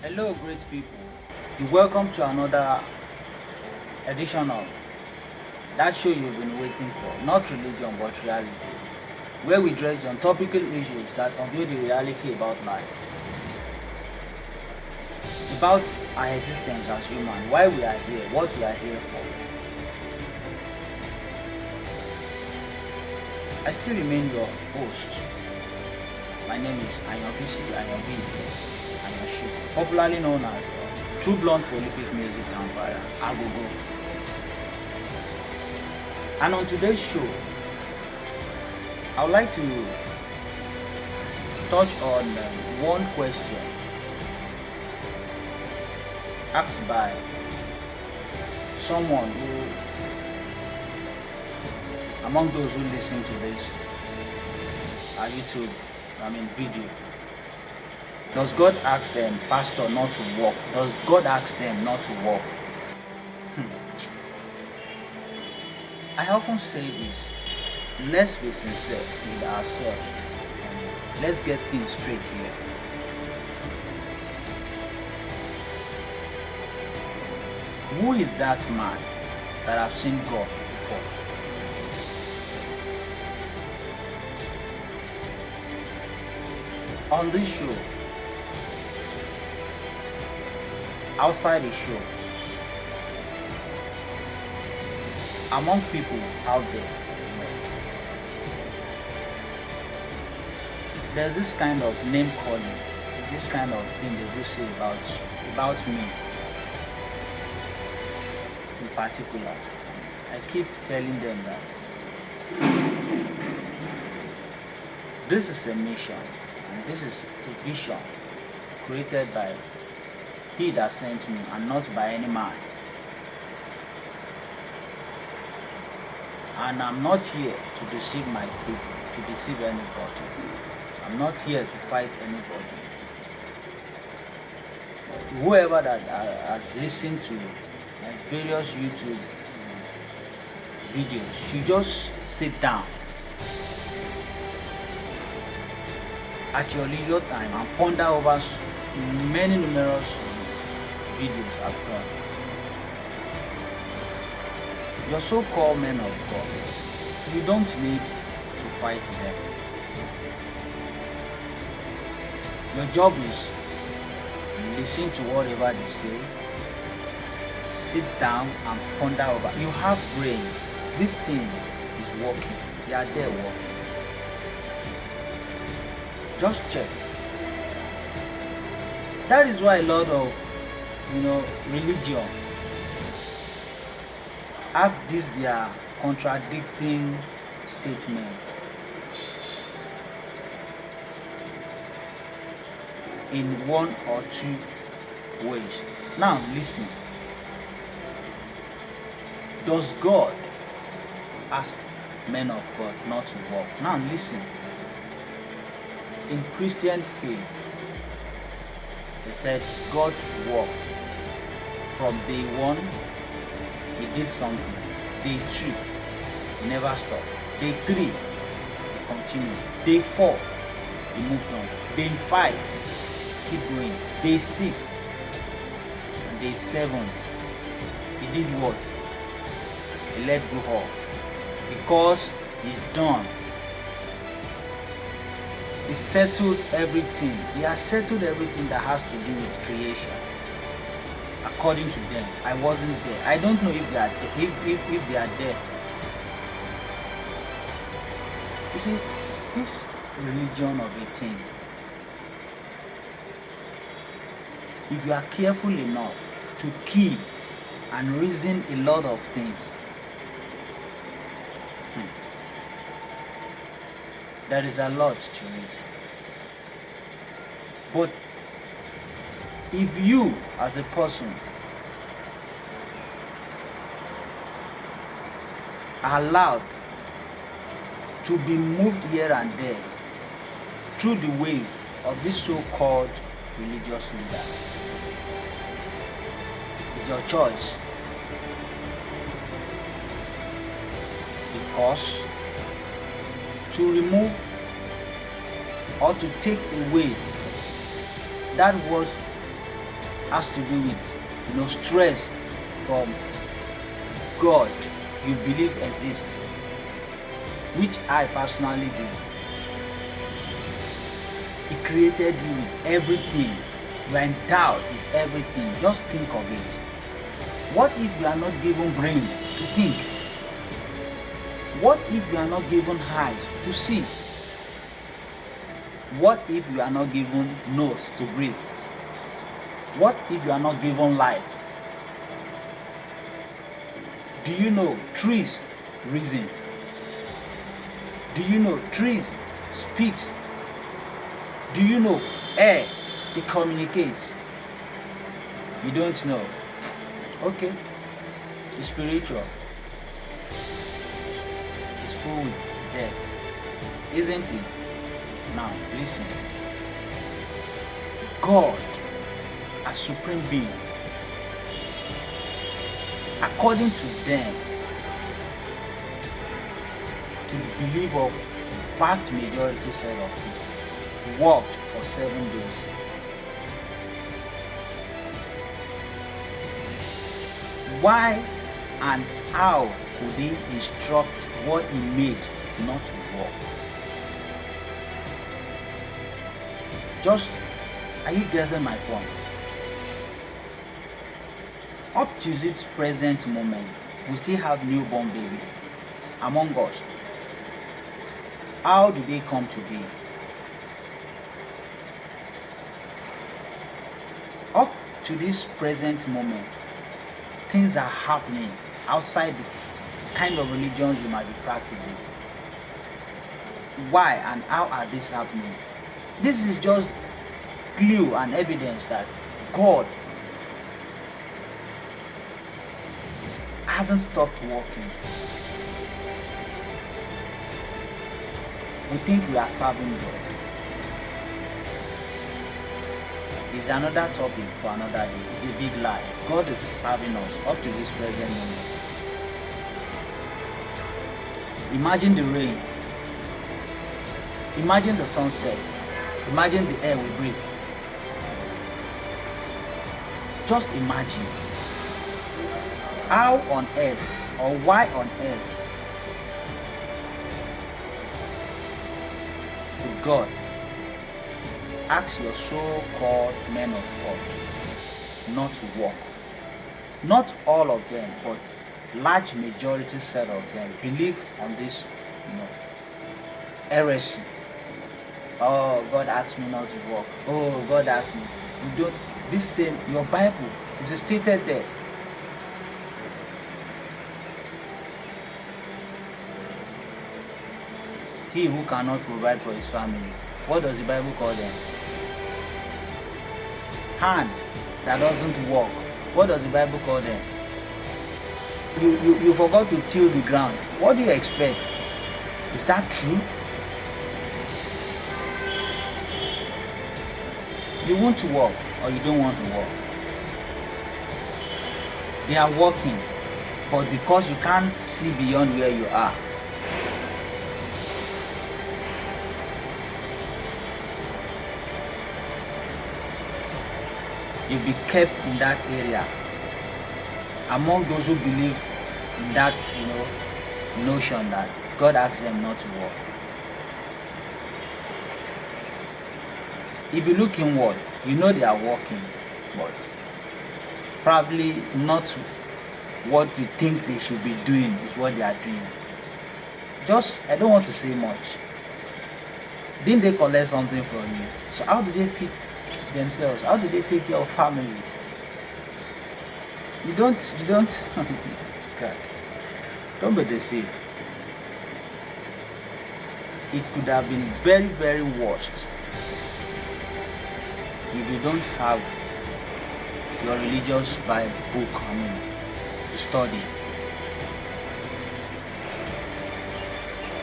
Hello, great people. Welcome to another edition of that show you've been waiting for, not religion but reality, where we dredge on topical issues that unveil the reality about life, about our existence as human, why we are here, what we are here for. I still remain your host. My name is Ayanbi, popularly known as True Blunt Prolific Music Empire, Agogo. And on today's show, I would like to touch on one question asked by someone who, among those who listen to this YouTube, video. Does God ask them, pastor, not to walk? Does God ask them not to walk? I often say this. Let's be sincere with ourselves. Let's get things straight here. Who is that man that have seen God before? On this show, outside the show, among people out there, there's this kind of name calling, this kind of thing they do say about me in particular. I keep telling them that this is a mission and this is a vision created by He that sent me and not by any man. And I'm not here to deceive my people, to deceive anybody. I'm not here to fight anybody. Whoever that has listened to my various YouTube videos should just sit down at your leisure time and ponder over many numerous videos I've done. Your so-called men of God, you don't need to fight them. Your job is listen to whatever they say, sit down and ponder over. You have brains. This thing is working. They are there working. Just check. That is why a lot of religion have this their contradicting statement in one or two ways. Now listen. Does God ask men of God not to walk? Now listen. In Christian faith, they said God walked from day one. He did something. Day 2, he never stopped. Day 3, he continued. Day 4, he moved on. Day 5, keep going. Day 6 and day 7, he did what? He let go of. Because he's done. He settled everything. He has settled everything that has to do with creation. According to them, I wasn't there. I don't know if they are if they are there. You see, this religion of a thing, if you are careful enough to key and reason a lot of things, there is a lot to it. But if you as a person allowed to be moved here and there through the wave of this so-called religious leader. It's your choice. Because to remove or to take away that what has to do with stress from God you believe exists, which I personally do. He created you with everything. You are endowed with everything. Just think of it. What if you are not given brain to think? What if you are not given eyes to see? What if you are not given nose to breathe? What if you are not given life? Do you know trees reasons? Do you know trees speak? Do you know air it communicates? You don't know. Okay. It's spiritual. It's full with death. Isn't it? Now listen. God as supreme being, according to them, to the belief of vast majority set of people, worked for 7 days. Why and how could he instruct what he made not to work? Are you getting my point? Up to this present moment, we still have newborn babies among us. How do they come to be? Up to this present moment, things are happening outside the kind of religions you might be practicing. Why and how are these happening? This is just clue and evidence that God hasn't stopped working. We think we are serving God. It's another topic for another day. It's a big lie. God is serving us up to this present moment. Imagine the rain. Imagine the sunset. Imagine the air we breathe. Just imagine. How on earth or why on earth would God ask your so-called men of God not to work? Not all of them, but large majority set of them believe on this, heresy. Oh, God asked me not to work. Oh, God asked me. You don't. This same your Bible is stated there. He who cannot provide for his family. What does the Bible call them? Hand that doesn't work. What does the Bible call them? You forgot to till the ground. What do you expect? Is that true? You want to work or you don't want to work. They are working, but because you can't see beyond where you are, you'll be kept in that area among those who believe in that notion that God asks them not to work. If you look inward, you know they are working, but probably not what you think they should be doing is what they are doing. I don't want to say much. Didn't they collect something from you? So how do they feed themselves? How do they take care of families? You don't God, don't be deceived. It could have been very, very worse if you don't have your religious Bible book to study.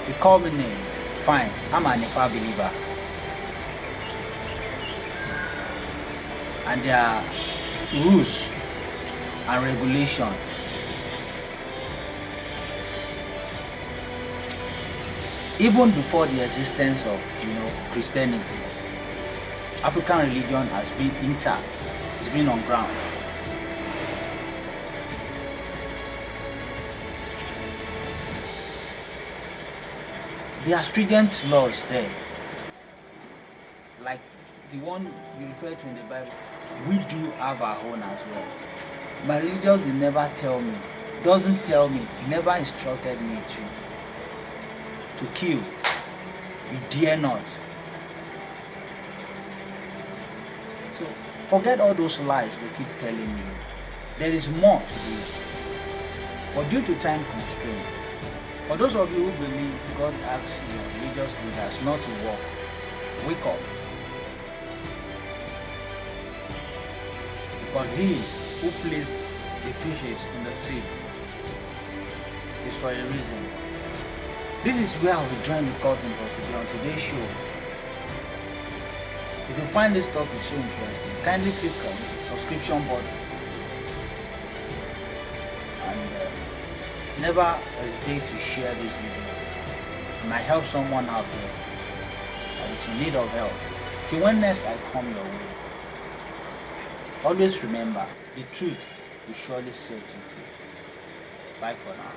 You call me name, fine, I'm a Nepal believer. And there are rules and regulations. Even before the existence of Christianity, African religion has been intact, it's been on ground. There are stringent laws there, like the one you refer to in the Bible. We do have our own as well. My religious will never tell me, doesn't tell me, never instructed me to kill. You dare not. So forget all those lies they keep telling you. There is more to this. But due to time constraint, for those of you who believe God asks your religious leaders not to walk, wake up. Because he who placed the fishes in the sea is for a reason. This is where I will join the curtain for today on today's show. If you find this topic so interesting, kindly click on the subscription button and never hesitate to share this video. It might help someone out there that is in need of help. Till when next I come your way, always remember, the truth will surely set you free. Bye for now.